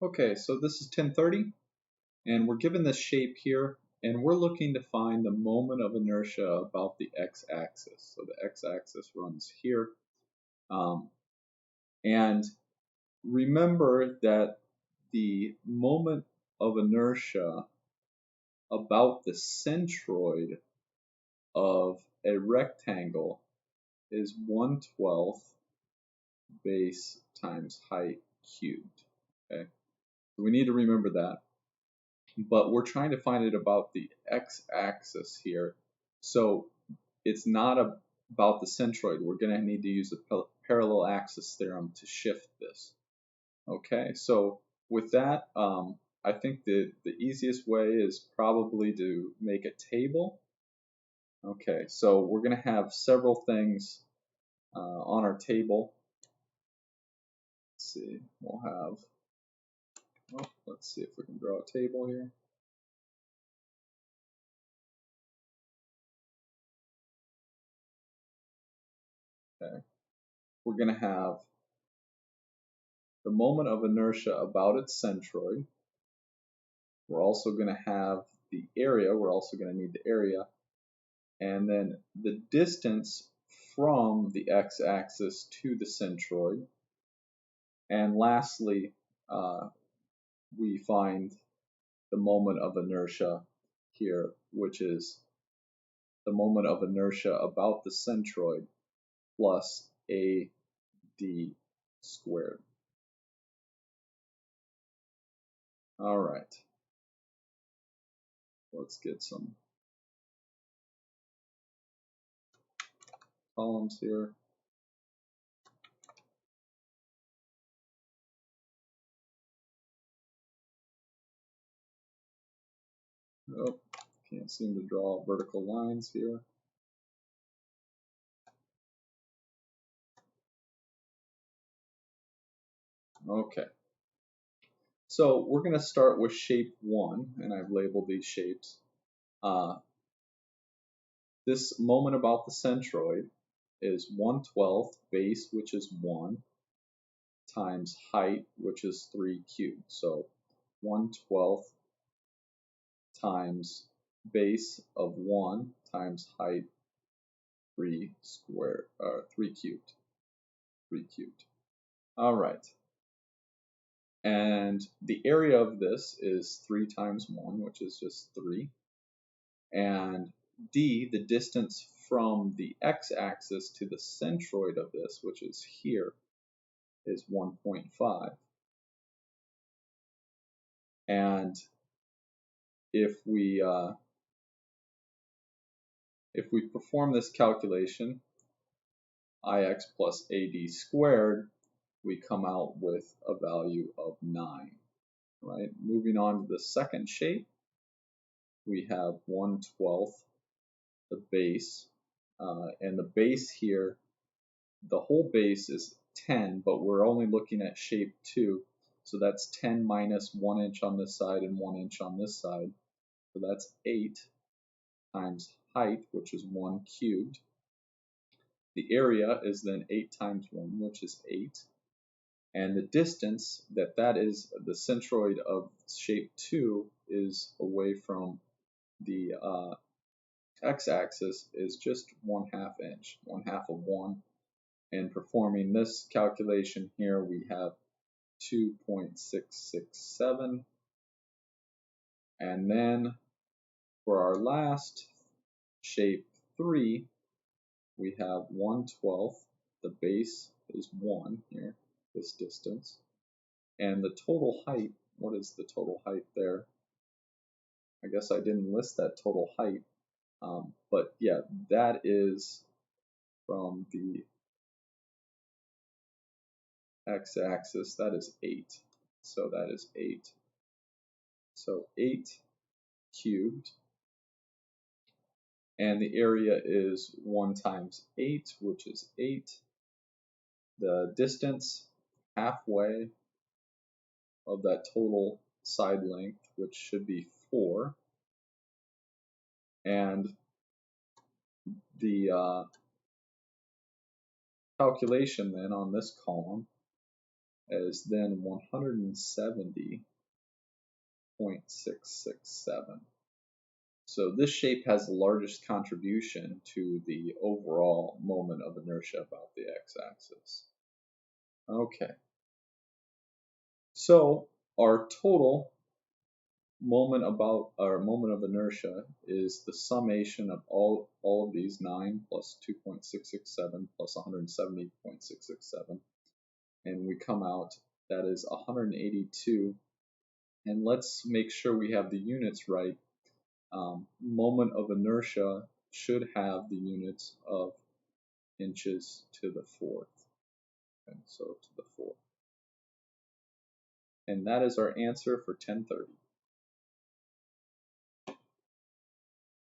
Okay, so this is 1030, and we're given this shape here, and we're looking to find the moment of inertia about the x-axis. So the x-axis runs here. And remember that the moment of inertia about the centroid of a rectangle is 1/12 base times height cubed. Okay, so we need to remember that. But we're trying to find it about the x-axis here. So it's not about the centroid. We're going to need to use the parallel axis theorem to shift this. Okay, so with that, I think the easiest way is probably to make a table. Okay, so we're going to have several things on our table. Let's see, we'll have, let's see if we can draw a table here. Okay, we're going to have the moment of inertia about its centroid. We're also going to have the area. We're also going to need the area. And then the distance from the x-axis to the centroid. And lastly, we find the moment of inertia here, which is the moment of inertia about the centroid plus AD squared. All right, let's get some columns here. Oh, can't seem to draw vertical lines here. Okay, so we're going to start with shape 1, and I've labeled these shapes. This moment about the centroid is 1/12 base, which is 1, times height, which is 3 cubed. So 1/12 times base of 1 times height 3 squared, 3 cubed. 3 cubed. All right. And the area of this is 3 times 1, which is just 3. And d, the distance from the x-axis to the centroid of this, which is here, is 1.5. And if we perform this calculation, ix plus ad squared, we come out with a value of 9. Right? Moving on to the second shape, we have 1/12 the base, and the base here, the whole base is 10, but we're only looking at shape 2, so that's 10 minus 1 inch on this side and 1 inch on this side, so that's 8 times height, which is 1 cubed. The area is then 8 times 1, which is 8. And the distance that is the centroid of shape 2 is away from the x-axis is just 1/2 inch, 1/2 of 1. And performing this calculation here, we have 2.667. And then for our last shape 3, we have 1/12. The base is 1 here, this distance. And the total height, what is the total height there? I guess I didn't list that total height. But yeah, that is from the x-axis, that is 8. So that is 8. So 8 cubed. And the area is 1 times 8, which is 8. The distance, halfway of that total side length, which should be 4. And the calculation then on this column as then 170.667. So this shape has the largest contribution to the overall moment of inertia about the x-axis. Okay, so our total moment of inertia is the summation of all of these 9 plus 2.667 plus 170.667, and we come out that is 182. And let's make sure we have the units right. Moment of inertia should have the units of inches to the fourth, and so to the fourth. And that is our answer for 1030.